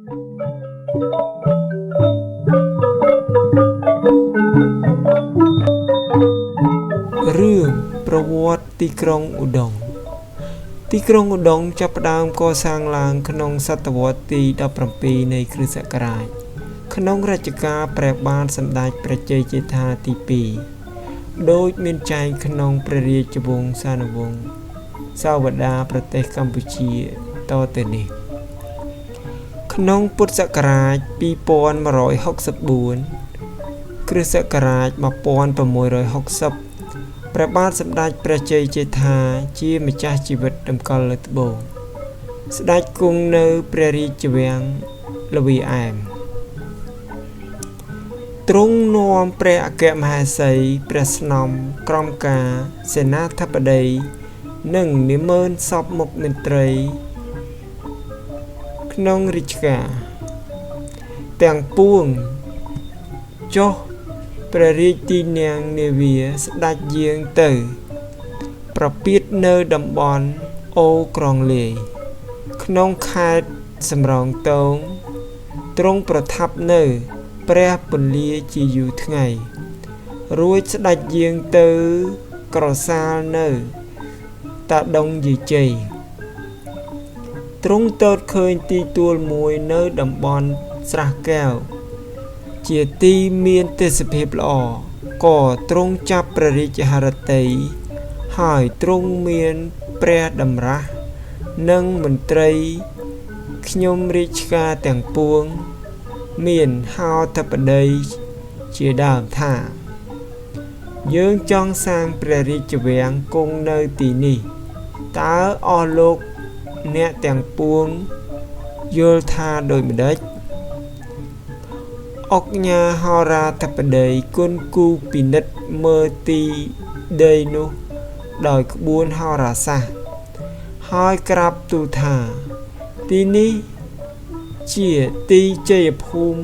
រឿងប្រវត្តិទីក្រុងឧដុង្គទីក្រុងឧដុង្គចាប់ផ្ដើមកសាងឡើងក្នុងសតវត្សទី17នៃគ្រិស្តសករាជក្នុងរជ្ជកាលព្រះបាទសម្ដេចព្រះជ័យជេដ្ឋាទី2ដោយមានចែងក្នុងព្រះរាជវង្សានុវង្សសាវតាប្រទេសកម្ពុជាតទៅនេះក្នុងពុទ្ធសករាជ2164គ្រិស្តសករាជ1660ព្រះបាទសម្ដេចព្រះជ័យជេដ្ឋាជាម្ចាស់ជីវិតតម្កល់លើត្បូងស្ដេចគង់នៅព្រះរាជវាំងល្វីអែមទ្រង់នាំព្រះអគ្គមហេសីព្រះស្នំក្រមការសេនាធិបតីនិងនិមឺនសពមុខមន្ត្រីក្នុងរាជការទាំងពួងចុះព្រះរាជទីន័ងនាវាស្ដេចយាងទៅប្រពៀតនៅតំបន់អូក្រងលាយក្នុងខេត្តសំរោងទងទ្រង់ប្រថាប់នៅព្រះពន្លាជាយូរថ្ងៃរួចស្ដេចយាងទៅក្រសាលនៅតាដុងយាយជ័យទ្រង់ទតឃើញទីទួលមួយនៅតំបន់ស្រះកែវជាទីមានទេសភាពល្អក៏ទ្រង់ចាប់ព្រះរាជហឫទ័យហើយទ្រង់មានព្រះតម្រាស់និងមន្ត្រីខ្ញុំរាជការទាំងពួងមានហោធិបតីជាដើមថាយើងចង់សាងព្រះរាជវាំងគង់នៅទីនេះតើអស់លោកអ្នកទាំងពួងយល់ថាដូចម្ដេចអុកញ៉ាហោរាធិបតីគុណគូពិនិត្យមើលទីដីនោះដោយក្បួនហោរាសាស្ត្រហើយក្រាបទូលថាទីនេះជាទីជ័យភូមិ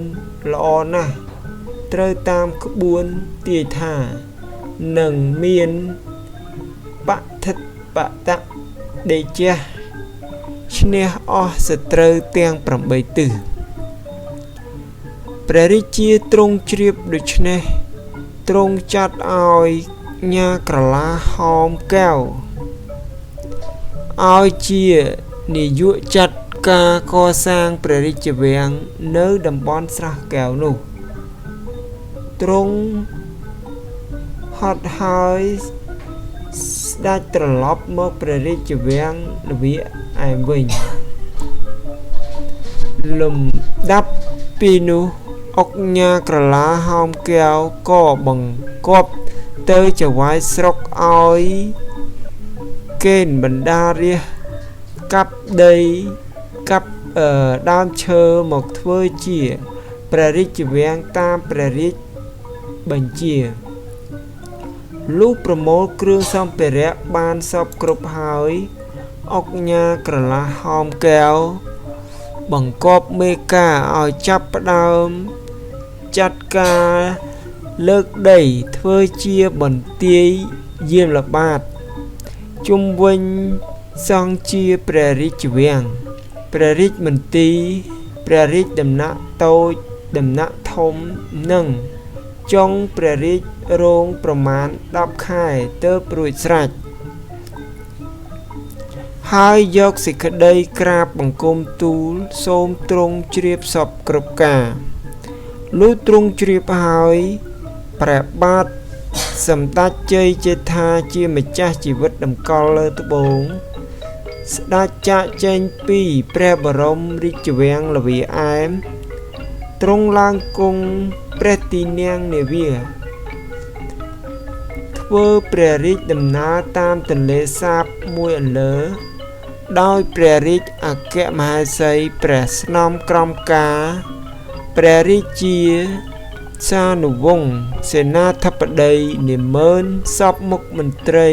ល្អណាស់ត្រូវតាមក្បួនទាយថានឹងមានបឋិតបតៈដេជះឈ្នះអស់សត្រូវទាំង8ទិសព្រះរាជាទ្រង់ជ្រាបដូច្នេះទ្រង់ចាត់ឲ្យញ៉ាក្រឡាហោមកែវឲ្យជានាយកចាត់ការកសាងព្រះរាជវាំងនៅតំបន់ស្រះកែវនោះទ្រង់ហត់ហើយស្ដេចត្រឡប់មកព្រះរាជវាំងល្វីអែមវិញលំដាប់ពីនោះអុកញ៉ាក្រឡាហោមកែវក៏បង្គាប់ទៅចៅហ្វាយស្រុកឲ្យកេណ្ឌបណ្ដារាស្ត្រកាប់ដីកាប់ដើមឈើមកធ្វើជាព្រះរាជវាំងតាមព្រះរាជបញ្ជាលុះប្រមូលគ្រឿងសម្ភារៈបានសពគ្រប់ហើយអុកញ៉ាក្រឡាហោមកែវបង្គាប់មេការឲ្យចាប់ផ្ដើមចាត់ការលើកដីធ្វើជាបន្ទាយយាមល្បាតជុំវិញសង់ជាព្រះរាជវាំងព្រះរាជមន្ទីរព្រះរាជដំណាក់តូចដំណាក់ធំនិងចុងព្រះរាជរោងប្រមាណ10ខែទើបរួចស្រេចហើយយកសេចក្តីក្រាបបង្គំទូលសូមទ្រង់ជ្រាបសពគ្រប់ការលុះទ្រង់ជ្រាបហើយព្រះបាទសម្ដេចជ័យជេដ្ឋាជាម្ចាស់ជីវិតតម្កល់លើត្បូងស្ដេចចាកចេញពីព្រះបរមរាជវាំងល្វីអែមទ្រង់ឡើងគង់ព្រះទីន័ងនាវាធ្វើព្រះរាជដំណើរតាមទន្លេសាបមួយអន្លើដោយព្រះរាជអគ្គមហេសីព្រះស្នំក្រមការព្រះរាជាសានុវង្សសេនាធិបតីនិមឺនសពមុខមន្ត្រី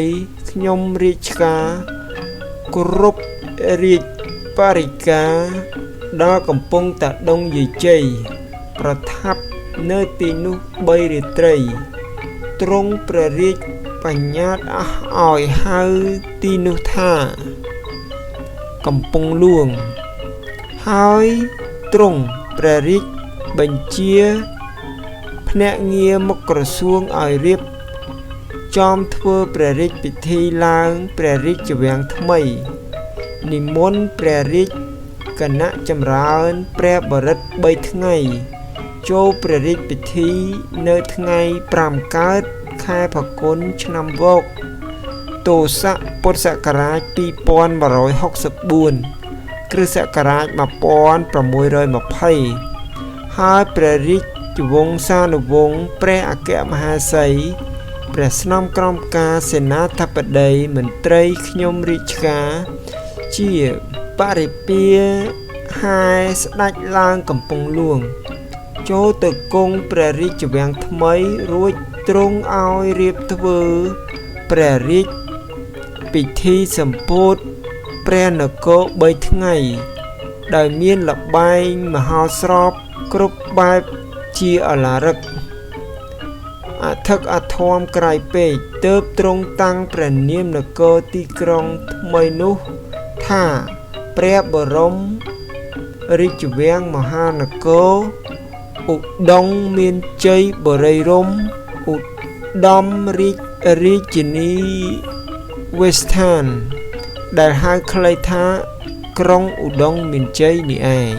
ខ្ញុំរាជការគ្រប់រាជបរិការដល់កំពង់តាដុងយាយជ័យប្រថាប់នៅទីនោះ3រាត្រីទ្រង់ព្រះរាជបញ្ញត្តិអស់ឲ្យហៅទីនោះថាកំពង់លួងហើយ ទ្រង់ព្រះរាជបញ្ជាភ្នាក់ងារមុខក្រសួងឲ្យរៀបចំធ្វើព្រះរាជពិធីឡើងព្រះរាជវាំងថ្មីនិមន្តព្រះរាជគណៈចម្រើនព្រះបរិត្ត3ថ្ងៃចូលព្រះរាជពិធីនៅថ្ងៃ5កើតខែផល្គុនឆ្នាំវកទស័កពុទ្ធសករាជ2164គ្រិស្តសករាជ1620ហើយព្រះរាជវង្សានុវង្សព្រះអគ្គមហាសីព្រះស្នំក្រមការសេនាធិបតីមន្ត្រីខ្ញុំរាជការជាបរិពាហែស្ដេចឡើងកំពង់ហ្លួងចូលទៅគង់ព្រះរាជវាំងថ្មីរួចទ្រង់ឲ្យរៀបធ្វើព្រះរាជពិធីសម្ពោធព្រះនគរ3ថ្ងៃដោយមានល្បែងមហោស្រពគ្រប់បែបជាអឡារឹកអធិកអធមក្រៃពេកទើបទ្រង់តាំងព្រះនាមនគរទីក្រុងថ្មីនោះថាព្រះបរមរាជវាំងមហានគរឧដុង្គមានជ័យបរិយរម្យឧត្តមរាជនីវស្ថានដែលហៅខ្លីថាក្រុងឧដុង្គមានជ័យនេះឯង